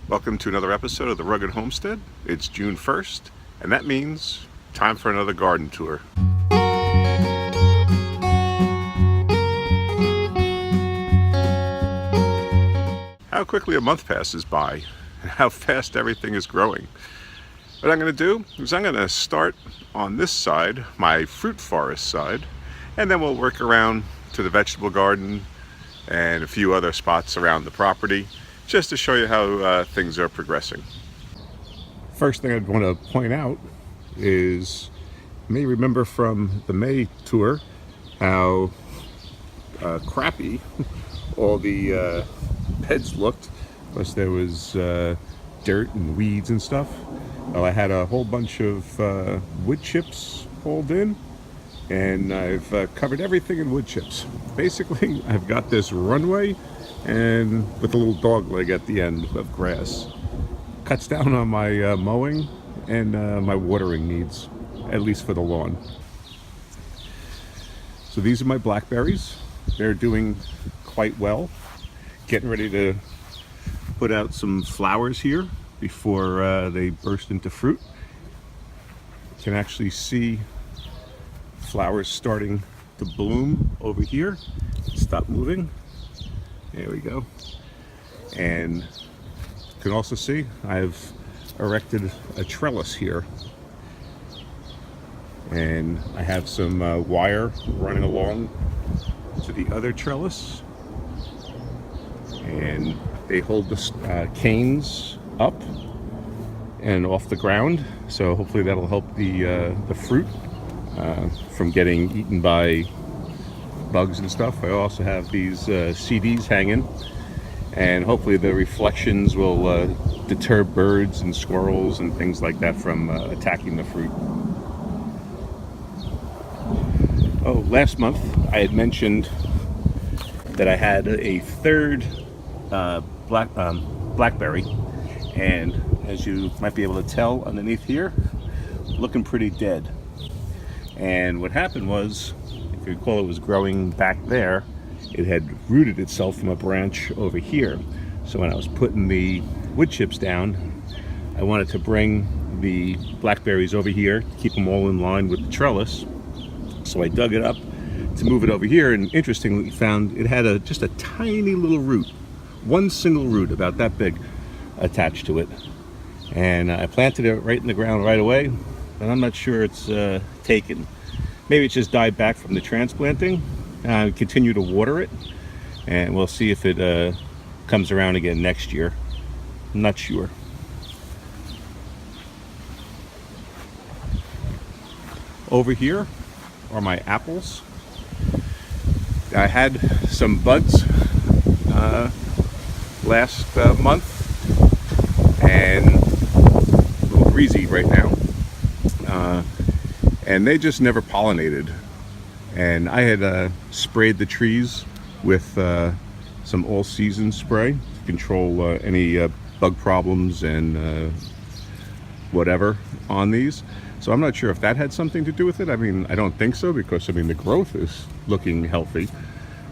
Welcome to another episode of the Rugged Homestead. It's June 1st, and that means time for another garden tour. How quickly a month passes by, and how fast everything is growing. What I'm going to do is I'm going to start on this side, my fruit forest side, and then we'll work around to the vegetable garden and a few other spots around the property, just to show you how things are progressing. First thing I'd want to point out is, you may remember from the May tour how crappy all the beds looked, because there was dirt and weeds and stuff. Well, I had a whole bunch of wood chips hauled in, and I've covered everything in wood chips. Basically, I've got this runway and with a little dog leg at the end of grass. Cuts down on my mowing and my watering needs, at least for the lawn. So these are my blackberries. They're doing quite well. Getting ready to put out some flowers here before they burst into fruit. You can actually see flowers starting to bloom over here. Stop moving. There we go. And you can also see I've erected a trellis here. And I have some wire running along to the other trellis. And they hold the canes up and off the ground. So hopefully that'll help the fruit from getting eaten by bugs and stuff. I also have these CDs hanging, and hopefully the reflections will deter birds and squirrels and things like that from attacking the fruit. Oh, last month I had mentioned that I had a third blackberry, and as you might be able to tell underneath here, looking pretty dead. And what happened was, if you recall, it was growing back there. It had rooted itself from a branch over here. So when I was putting the wood chips down, I wanted to bring the blackberries over here, keep them all in line with the trellis. So I dug it up to move it over here, and interestingly found it had just a tiny little root, one single root about that big attached to it. And I planted it right in the ground right away, and I'm not sure it's taken. Maybe it just died back from the transplanting. Continue to water it, and we'll see if it comes around again next year. I'm not sure. Over here are my apples. I had some buds last month, and a little breezy right now. And they just never pollinated. And I had sprayed the trees with some all-season spray to control any bug problems and whatever on these. So I'm not sure if that had something to do with it. I mean, I don't think so, because the growth is looking healthy.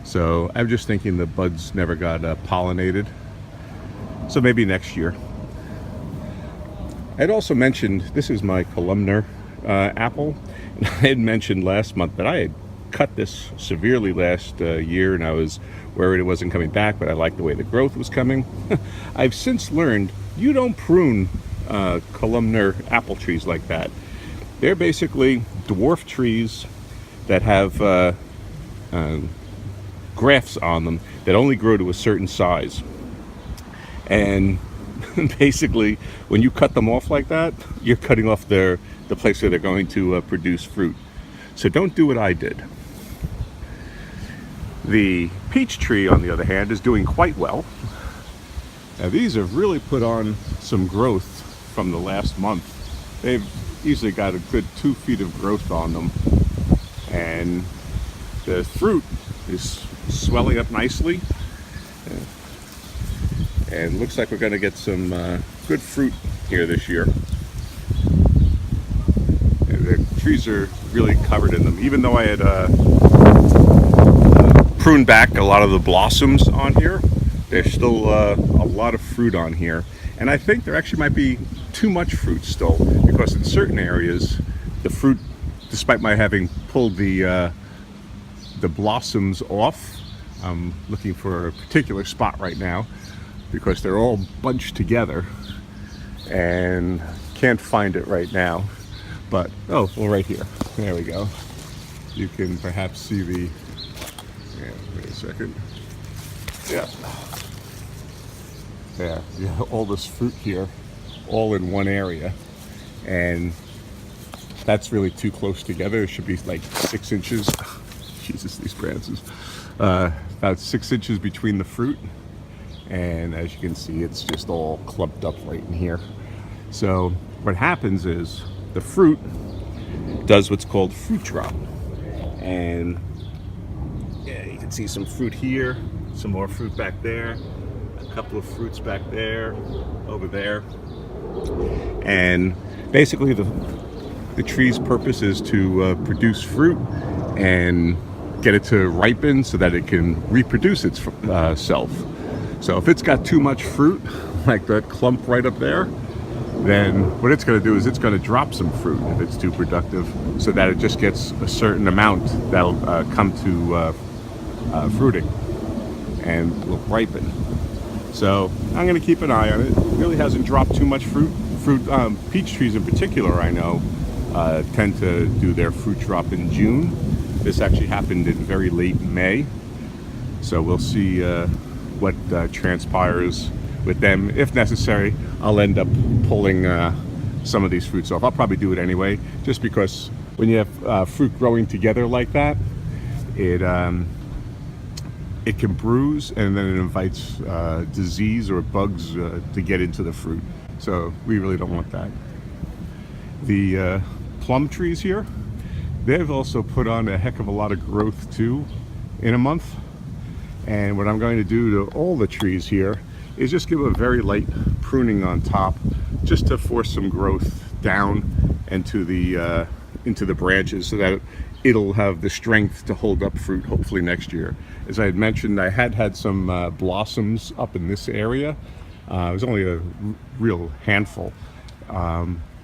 So I'm just thinking the buds never got pollinated. So maybe next year. I'd also mentioned, this is my Columnar apple. And I had mentioned last month that I had cut this severely last year, and I was worried it wasn't coming back, but I liked the way the growth was coming. I've since learned you don't prune Columnar apple trees like that. They're basically dwarf trees that have grafts on them that only grow to a certain size. And basically, when you cut them off like that, you're cutting off the place where they're going to produce fruit. So don't do what I did. The peach tree, on the other hand, is doing quite well. Now these have really put on some growth from the last month. They've easily got a good 2 feet of growth on them, and the fruit is swelling up nicely, and looks like we're going to get some good fruit here this year. The trees are really covered in them, even though I had pruned back a lot of the blossoms on here. there's still a lot of fruit on here, and I think there actually might be too much fruit still, because in certain areas the fruit, despite my having pulled the blossoms off, I'm looking for a particular spot right now because they're all bunched together and can't find it right now. But oh, well, right here, there we go. You can perhaps see the, yeah, wait a second. Yeah. Yeah, you have all this fruit here, all in one area, and that's really too close together. It should be like 6 inches. Jesus, these branches. About 6 inches between the fruit, and as you can see, it's just all clumped up right in here. So what happens is the fruit does what's called fruit drop, and yeah, you can see some fruit here, some more fruit back there, a couple of fruits back there, over there, and basically the tree's purpose is to produce fruit and get it to ripen so that it can reproduce itself. So if it's got too much fruit, like that clump right up there, then what it's going to do is it's going to drop some fruit if it's too productive, so that it just gets a certain amount that'll come to fruiting and will ripen. So I'm going to keep an eye on it. It really hasn't dropped too much fruit. Peach trees in particular, I know, tend to do their fruit drop in June. This actually happened in very late May, so we'll see what transpires with them. If necessary, I'll end up pulling some of these fruits off. I'll probably do it anyway, just because when you have fruit growing together like that, it can bruise, and then it invites disease or bugs to get into the fruit. So we really don't want that. The plum trees here, they've also put on a heck of a lot of growth too in a month. And what I'm going to do to all the trees here is just give a very light pruning on top, just to force some growth down into the branches, so that it'll have the strength to hold up fruit hopefully next year. As I had mentioned, I had some blossoms up in this area. It was only a real handful.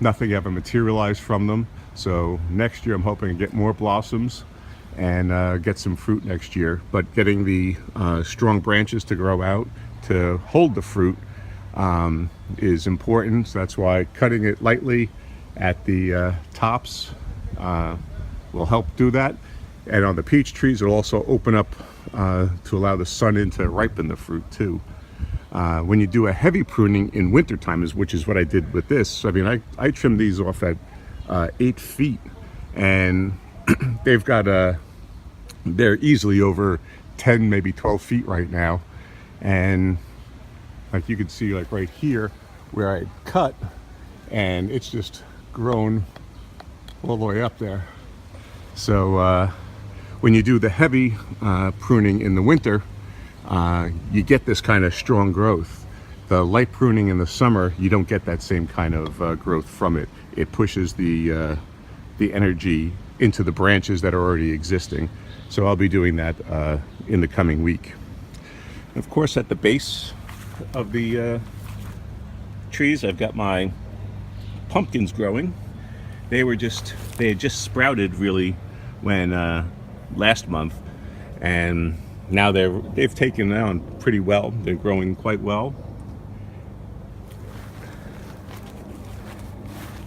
Nothing ever materialized from them. So next year I'm hoping to get more blossoms and get some fruit next year. But getting the strong branches to grow out to hold the fruit is important. So that's why cutting it lightly at the tops will help do that. And on the peach trees, it'll also open up to allow the sun in to ripen the fruit too. When you do a heavy pruning in wintertime, which is what I did with this, I mean, I trimmed these off at 8 feet, and they've got they're easily over 10, maybe 12 feet right now. And like you can see, like right here where I cut, and it's just grown all the way up there. So when you do the heavy pruning in the winter, you get this kind of strong growth. The light pruning in the summer, you don't get that same kind of growth from it. It pushes the energy into the branches that are already existing. So I'll be doing that in the coming week. And of course, at the base of the trees, I've got my pumpkins growing. They had just sprouted really when last month, and now they've taken on pretty well. They're growing quite well.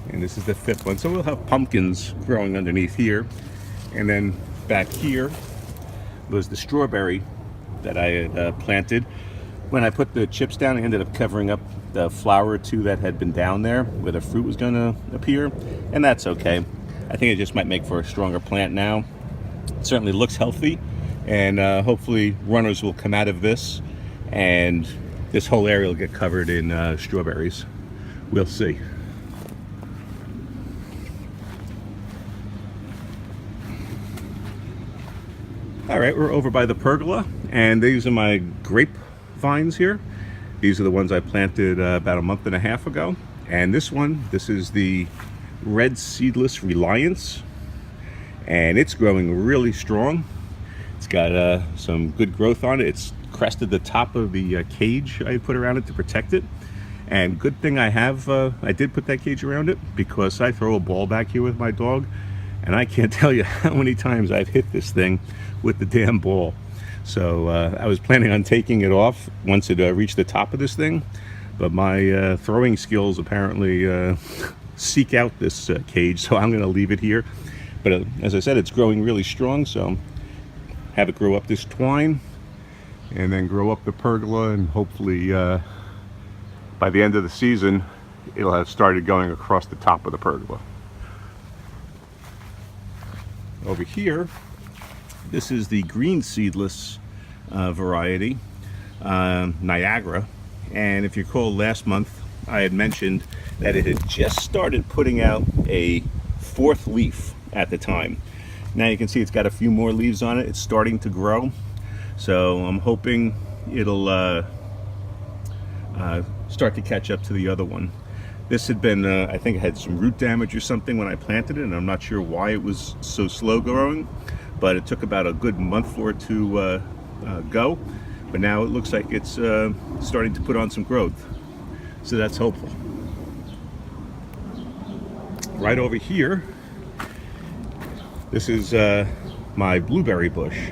And this is the 5th one. So we'll have pumpkins growing underneath here. And then back here was the strawberry that I had planted. When I put the chips down, I ended up covering up the flower or two that had been down there where the fruit was going to appear. And that's okay. I think it just might make for a stronger plant now. It certainly looks healthy. And hopefully runners will come out of this, and this whole area will get covered in strawberries. We'll see. All right, we're over by the pergola, and these are my grape vines here. These are the ones I planted about a month and a half ago. And this is the red seedless Reliance, and it's growing really strong. It's got some good growth on it. It's crested the top of the cage I put around it to protect it. And good thing I did put that cage around it, because I throw a ball back here with my dog, and I can't tell you how many times I've hit this thing with the damn ball. So I was planning on taking it off once it reached the top of this thing, but my throwing skills apparently seek out this cage, so I'm going to leave it here. But as I said, it's growing really strong, so have it grow up this twine and then grow up the pergola, and hopefully by the end of the season it'll have started going across the top of the pergola. Over here, this is the green seedless variety, Niagara. And if you recall, last month I had mentioned that it had just started putting out a fourth leaf at the time. Now you can see it's got a few more leaves on it. It's starting to grow, so I'm hoping it'll start to catch up to the other one. This had been, I think it had some root damage or something when I planted it, and I'm not sure why it was so slow growing, but it took about a good month for it to go. But now it looks like it's starting to put on some growth, so that's hopeful. Right over here, this is my blueberry bush.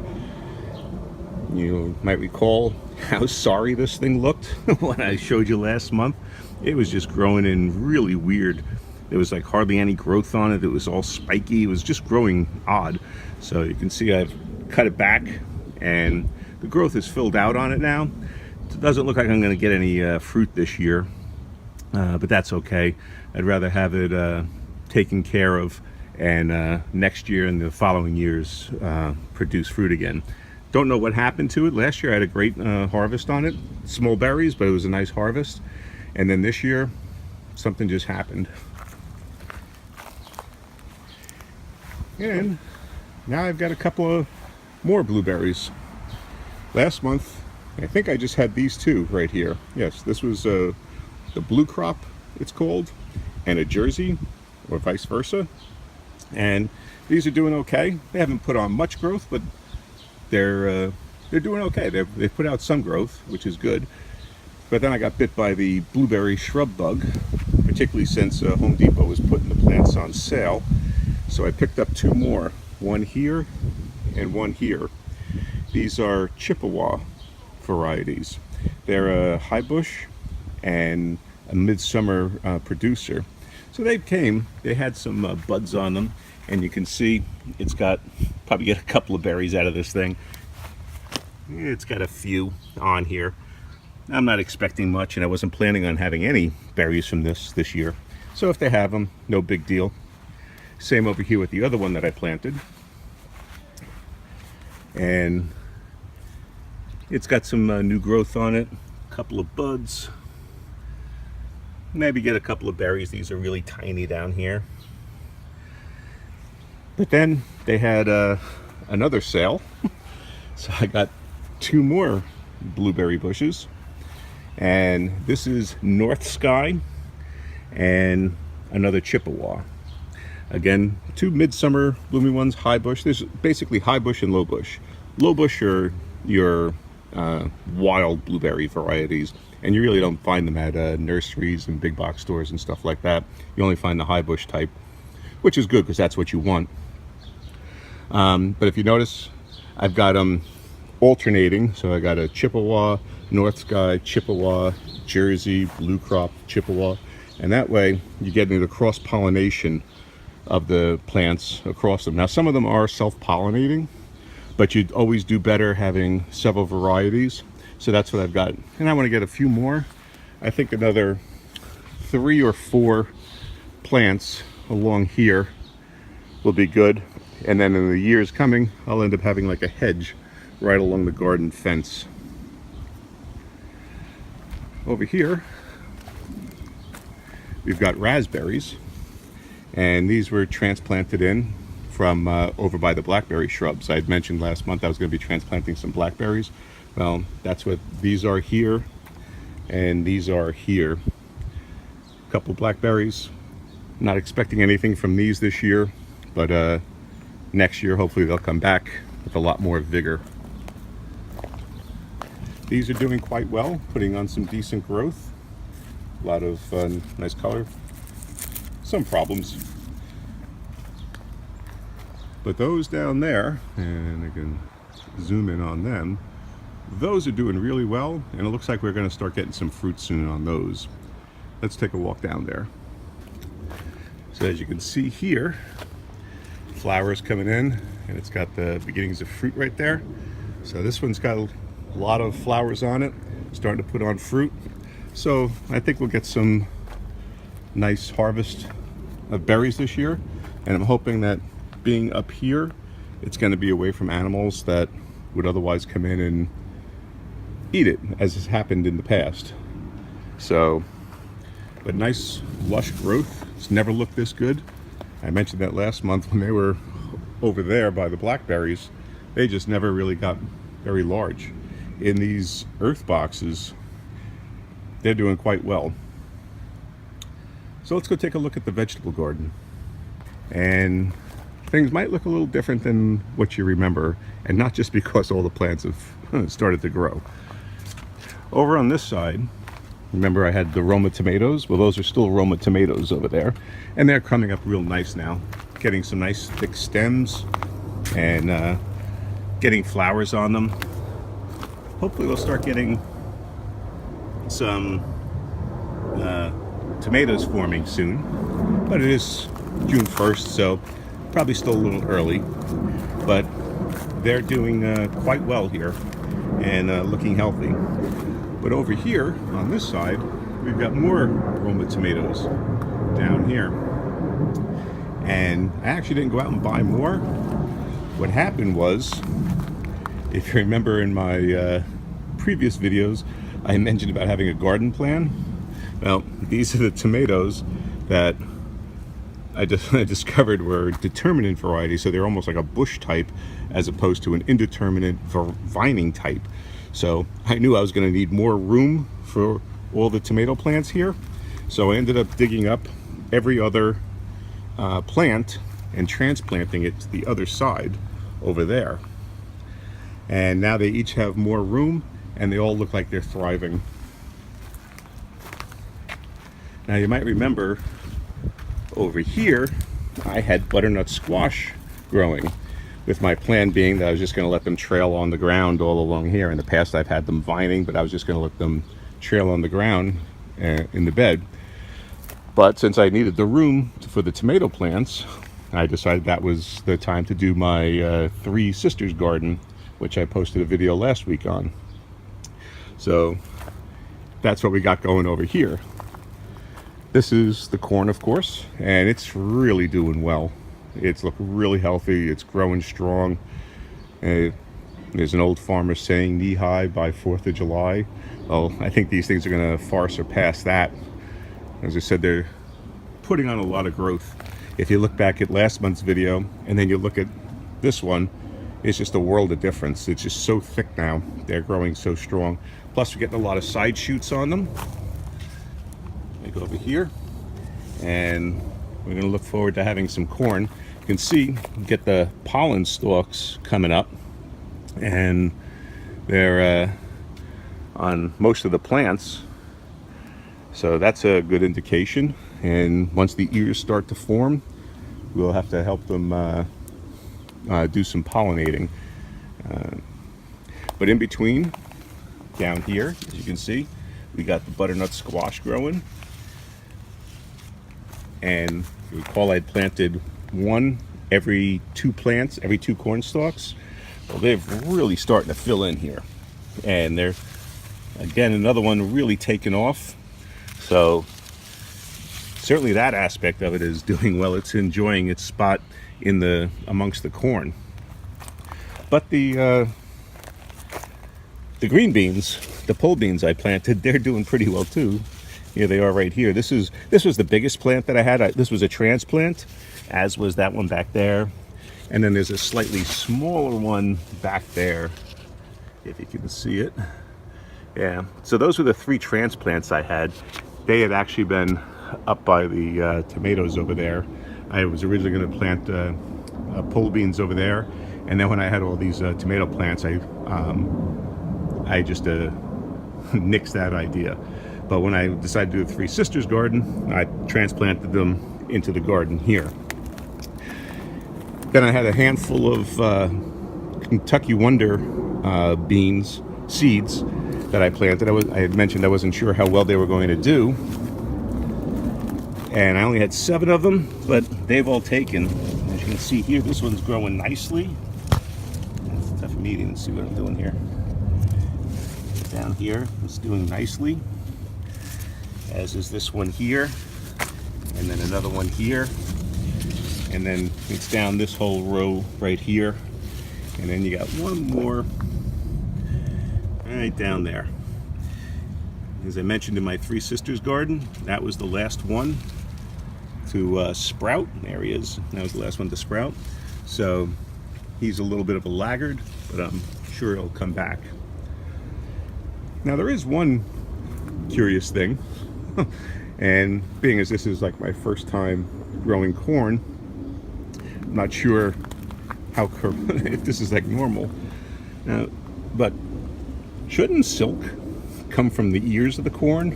You might recall how sorry this thing looked when I showed you last month. It was just growing in really weird. There was like hardly any growth on it. It was all spiky. It was just growing odd. So you can see I've cut it back, and the growth is filled out on it now. It doesn't look like I'm going to get any fruit this year, but that's okay. I'd rather have it taken care of, and next year and the following years produce fruit again. Don't know what happened to it. Last year I had a great harvest on it. Small berries, but it was a nice harvest. And then this year, something just happened. And now I've got a couple of more blueberries. Last month, I think I just had these two right here. Yes, this was the blue crop, it's called, and a Jersey, or vice versa. And these are doing okay. They haven't put on much growth, but they're doing okay. They've put out some growth, which is good. But then I got bit by the blueberry shrub bug, particularly since Home Depot was putting the plants on sale. So I picked up two more, one here and one here. These are Chippewa varieties. They're a high bush and a midsummer producer. So they had some buds on them, and you can see it's got, probably get a couple of berries out of this thing. It's got a few on here. I'm not expecting much, and I wasn't planning on having any berries from this year. So if they have them, no big deal. Same over here with the other one that I planted. And it's got some new growth on it, a couple of buds. Maybe get a couple of berries. These are really tiny down here. But then they had another sale. So I got two more blueberry bushes. And this is North Sky and another Chippewa. Again, two midsummer blooming ones, high bush. There's basically high bush and low bush. Low bush are your wild blueberry varieties, and you really don't find them at nurseries and big box stores and stuff like that. You only find the high bush type, which is good because that's what you want. But if you notice, I've got them alternating. So I got a Chippewa, North Sky, Chippewa, Jersey, blue crop, Chippewa, and that way you get into the cross-pollination of the plants across them. Now some of them are self-pollinating, but you'd always do better having several varieties. So that's what I've got. And I want to get a few more. I think another 3 or 4 plants along here will be good. And then in the years coming, I'll end up having like a hedge right along the garden fence. Over here, we've got raspberries, and these were transplanted in from over by the blackberry shrubs. I had mentioned last month I was going to be transplanting some blackberries. Well, that's what these are here, and these are here. A couple blackberries. Not expecting anything from these this year, but next year hopefully they'll come back with a lot more vigor. These are doing quite well, putting on some decent growth. A lot of nice color. Some problems. But those down there, and I can zoom in on them, those are doing really well, and it looks like we're going to start getting some fruit soon on those. Let's take a walk down there. So as you can see here, flowers coming in, and it's got the beginnings of fruit right there. So this one's got a lot of flowers on it, starting to put on fruit. So I think we'll get some nice harvest of berries this year, and I'm hoping that being up here, it's going to be away from animals that would otherwise come in and eat it, as has happened in the past. So, but nice lush growth. It's never looked this good. I mentioned that last month when they were over there by the blackberries. They just never really got very large. In these earth boxes, they're doing quite well. So let's go take a look at the vegetable garden. And things might look a little different than what you remember, and not just because all the plants have started to grow. Over on this side, remember I had the Roma Tomatoes? Well, those are still Roma Tomatoes over there, and they're coming up real nice now, getting some nice thick stems and getting flowers on them. Hopefully we'll start getting some tomatoes forming soon, but it is June 1st, so probably still a little early, but they're doing quite well here and looking healthy. But over here on this side, we've got more Roma tomatoes down here, and I actually didn't go out and buy more. What happened was, if you remember in my previous videos, I mentioned about having a garden plan. Well, these are the tomatoes that I discovered were determinate varieties, so they're almost like a bush type as opposed to an indeterminate vining type. So I knew I was going to need more room for all the tomato plants here, so I ended up digging up every other plant and transplanting it to the other side over there. And now they each have more room, and they all look like they're thriving. Now you might remember over here I had butternut squash growing, with my plan being that I was just going to let them trail on the ground all along here. In the past I've had them vining, but I was just going to let them trail on the ground in the bed. But since I needed the room for the tomato plants, I decided that was the time to do my Three Sisters garden, which I posted a video last week on. So that's what we got going over here. This is the corn, of course, and it's really doing well. It's looking really healthy. It's growing strong. There's an old farmer saying knee-high by 4th of July. Well, I think these things are going to far surpass that. As I said, they're putting on a lot of growth. If you look back at last month's video and then you look at this one, it's just a world of difference. It's just so thick now. They're growing so strong. Plus, we're getting a lot of side shoots on them. Let me go over here, and we're going to look forward to having some corn. You can see, get the pollen stalks coming up, and they're on most of the plants. So that's a good indication. And once the ears start to form, we'll have to help them do some pollinating. But in between, down here, as you can see, we got the butternut squash growing. And recall I'd planted one every 2 plants, every 2 corn stalks. Well, they're really starting to fill in here. And they're, again, another one really taking off. So certainly that aspect of it is doing well. It's enjoying its spot in the amongst the corn. But the green beans, the pole beans I planted, they're doing pretty well too. Here they are right here. This was the biggest plant that I had. This was a transplant, as was that one back there. And then there's a slightly smaller one back there, if you can see it. Yeah, so those were the 3 transplants I had. They had actually been up by the tomatoes over there. I was originally going to plant pole beans over there, and then when I had all these tomato plants, I I just nixed that idea. But when I decided to do the Three Sisters garden, I transplanted them into the garden here. Then I had a handful of Kentucky Wonder beans, seeds, that I planted. I had mentioned I wasn't sure how well they were going to do. And I only had 7 of them, but they've all taken. As you can see here, this one's growing nicely. It's tough for me to even see what I'm doing here. Down here, it's doing nicely. As is this one here. And then another one here. And then it's down this whole row right here. And then you got one more right down there. As I mentioned in my Three Sisters garden, that was the last one to sprout. There he is. That was the last one to sprout. So he's a little bit of a laggard, but I'm sure he'll come back. Now there is one curious thing, and being as this is like my first time growing corn, I'm not sure how if this is like normal. But shouldn't silk come from the ears of the corn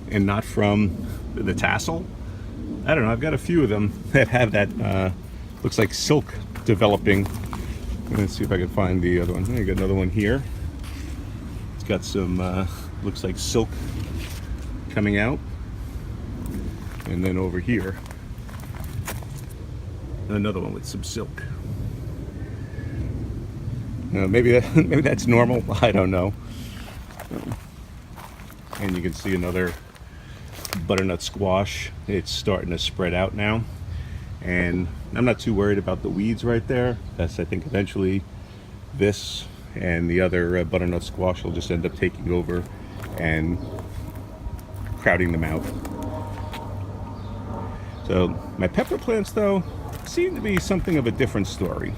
and not from the tassel? I don't know. I've got a few of them that have that looks like silk developing. Let's see if I can find the other one. I got another one here. It's got some looks like silk coming out, and then over here another one with some silk. Maybe that's normal. I don't know. And you can see another butternut squash. It's starting to spread out now, and I'm not too worried about the weeds right there. That's, I think eventually this and the other butternut squash will just end up taking over and crowding them out. So my pepper plants though seem to be something of a different story.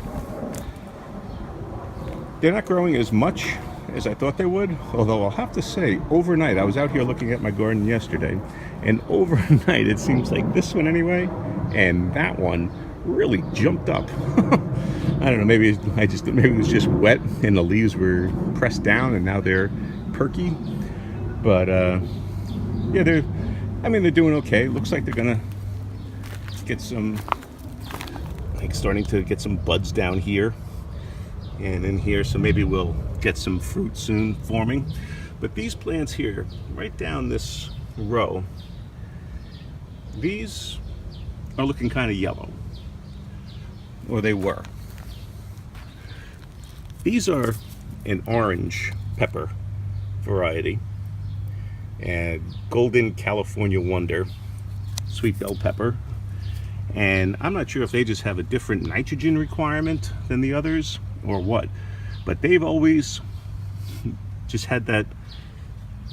They're not growing as much as I thought they would, although I'll have to say, overnight, I was out here looking at my garden yesterday, and overnight it seems like this one anyway, and that one really jumped up. I don't know, maybe it was just wet and the leaves were pressed down and now they're perky. But yeah, they're doing okay. Looks like they're gonna get some, like starting to get some buds down here and in here, so maybe we'll get some fruit soon forming. But these plants here, right down this row, these are looking kind of yellow, or they were. These are an orange pepper variety, and Golden California Wonder sweet bell pepper. And I'm not sure if they just have a different nitrogen requirement than the others or what, but they've always just had that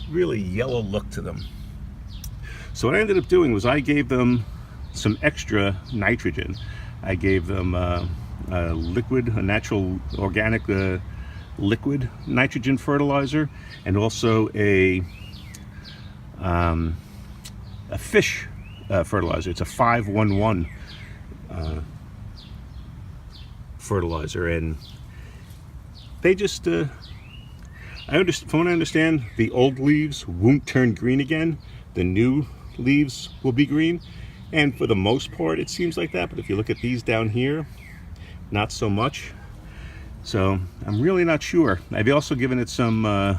really yellow look to them. So what I ended up doing was I gave them some extra nitrogen. I gave them a natural organic liquid nitrogen fertilizer, and also a fish fertilizer. It's a 5-1-1 fertilizer, and they just from what I understand, the old leaves won't turn green again. The new leaves will be green, and for the most part it seems like that. But if you look at these down here, not so much. So I'm really not sure. I've also given it some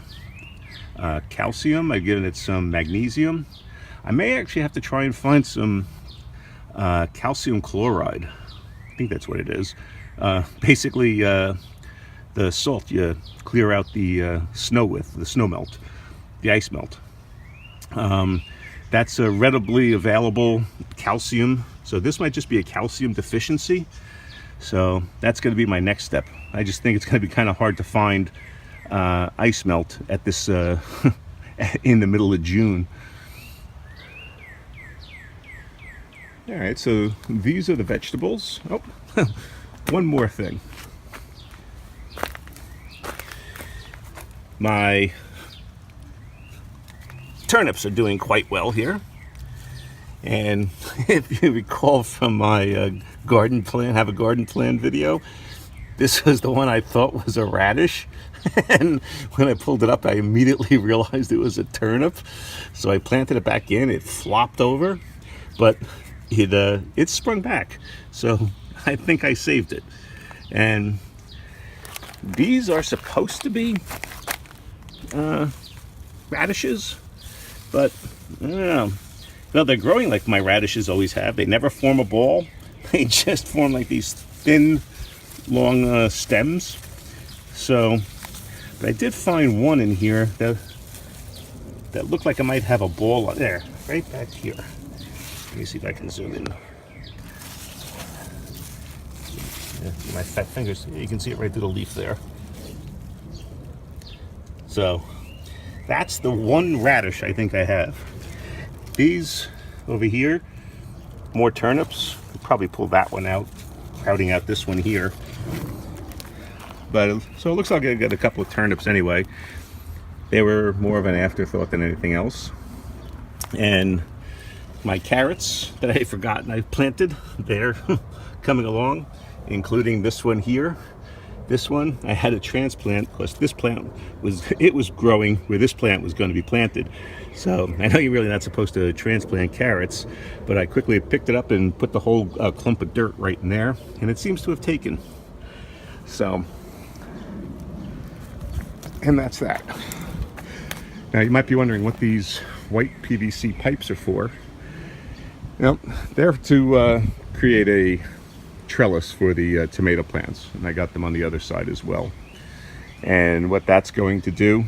calcium. I've given it some magnesium. I may actually have to try and find some calcium chloride. I think that's what it is. Basically the salt you clear out the snow with, the snow melt, the ice melt. That's a readily available calcium. So this might just be a calcium deficiency. So that's going to be my next step. I just think it's going to be kind of hard to find ice melt at this in the middle of June. All right, so these are the vegetables. Oh, one more thing. My turnips are doing quite well here. And if you recall from my garden plan video, this was the one I thought was a radish. And when I pulled it up, I immediately realized it was a turnip. So I planted it back in. It flopped over, but it sprung back. So I think I saved it. And these are supposed to be radishes, but I don't know. No, they're growing like my radishes always have. They never form a ball. They just form like these thin, long stems. So, but I did find one in here that looked like it might have a ball on there, right back here. Let me see if I can zoom in. Yeah, my fat fingers, you can see it right through the leaf there. So, that's the one radish I think I have. These over here, more turnips. I'll probably pull that one out, crowding out this one here. But so it looks like I got a couple of turnips anyway. They were more of an afterthought than anything else. And my carrots that I had forgotten I planted, they're coming along, including this one here. This one I had to transplant because this plant was growing where this plant was going to be planted. So I know you're really not supposed to transplant carrots, but I quickly picked it up and put the whole clump of dirt right in there, and it seems to have taken. So, and that's that. Now you might be wondering what these white PVC pipes are for. Well, they're to create a trellis for the tomato plants, and I got them on the other side as well. And what that's going to do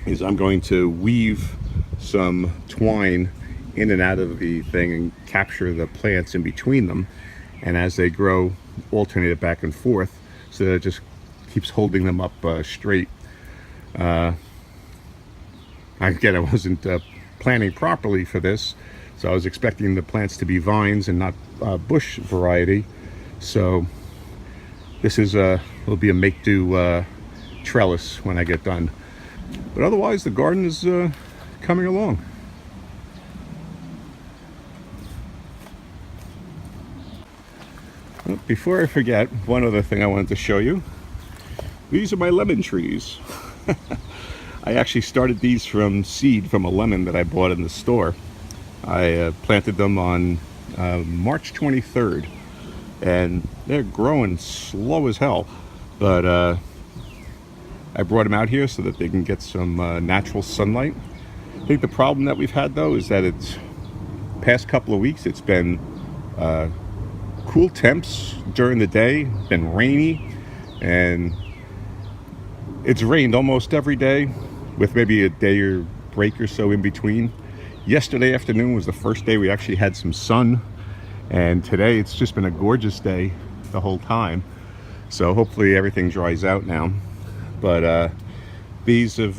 is I'm going to weave some twine in and out of the thing and capture the plants in between them, and as they grow, alternate it back and forth so that it just keeps holding them up straight. Again, I wasn't planning properly for this, so I was expecting the plants to be vines and not bush variety. So this is will be a make-do trellis when I get done. But otherwise, the garden is coming along. Well, before I forget, one other thing I wanted to show you. These are my lemon trees. I actually started these from seed from a lemon that I bought in the store. I planted them on March 23rd. And they're growing slow as hell, but I brought them out here so that they can get some natural sunlight. I think the problem that we've had though is that it's past couple of weeks it's been cool temps during the day, been rainy, and it's rained almost every day with maybe a day or break or so in between. Yesterday afternoon was the first day we actually had some sun. And today it's just been a gorgeous day the whole time. So hopefully everything dries out now. But these have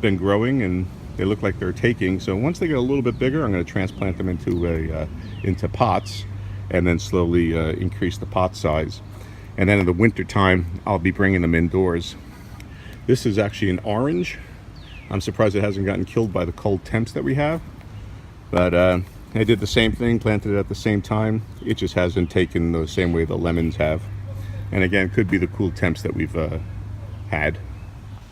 been growing and they look like they're taking. So once they get a little bit bigger, I'm going to transplant them into pots and then slowly increase the pot size. And then in the winter time, I'll be bringing them indoors. This is actually an orange. I'm surprised it hasn't gotten killed by the cold temps that we have. But I did the same thing, planted it at the same time. It just hasn't taken the same way the lemons have. And again, it could be the cool temps that we've had.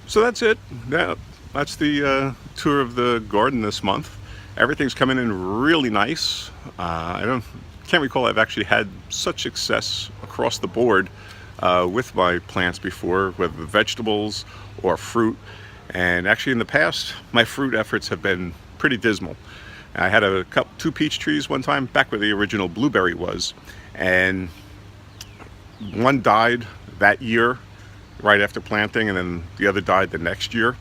So that's it. That's the tour of the garden this month. Everything's coming in really nice. I can't recall I've actually had such success across the board with my plants before, whether vegetables or fruit. And actually in the past, my fruit efforts have been pretty dismal. I had two peach trees one time, back where the original blueberry was, and one died that year right after planting, and then the other died the next year.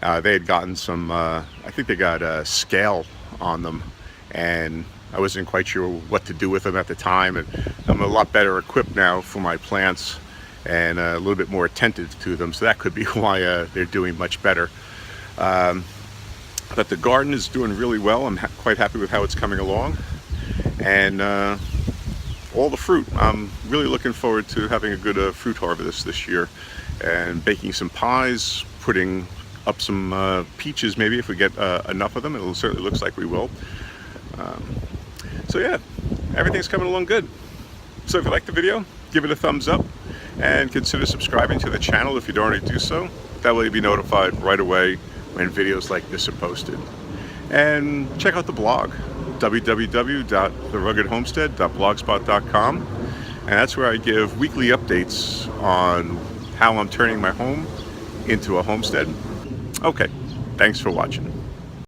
They had gotten some, I think they got scale on them, and I wasn't quite sure what to do with them at the time. And I'm a lot better equipped now for my plants and a little bit more attentive to them, so that could be why they're doing much better. But the garden is doing really well. I'm quite happy with how it's coming along. And all the fruit, I'm really looking forward to having a good fruit harvest this year and baking some pies, putting up some peaches maybe if we get enough of them. It certainly looks like we will. So yeah, everything's coming along good. So if you like the video, give it a thumbs up. And consider subscribing to the channel if you don't already do so. That way you'll be notified right away when videos like this are posted. And check out the blog, www.theruggedhomestead.blogspot.com. And that's where I give weekly updates on how I'm turning my home into a homestead. Okay, thanks for watching.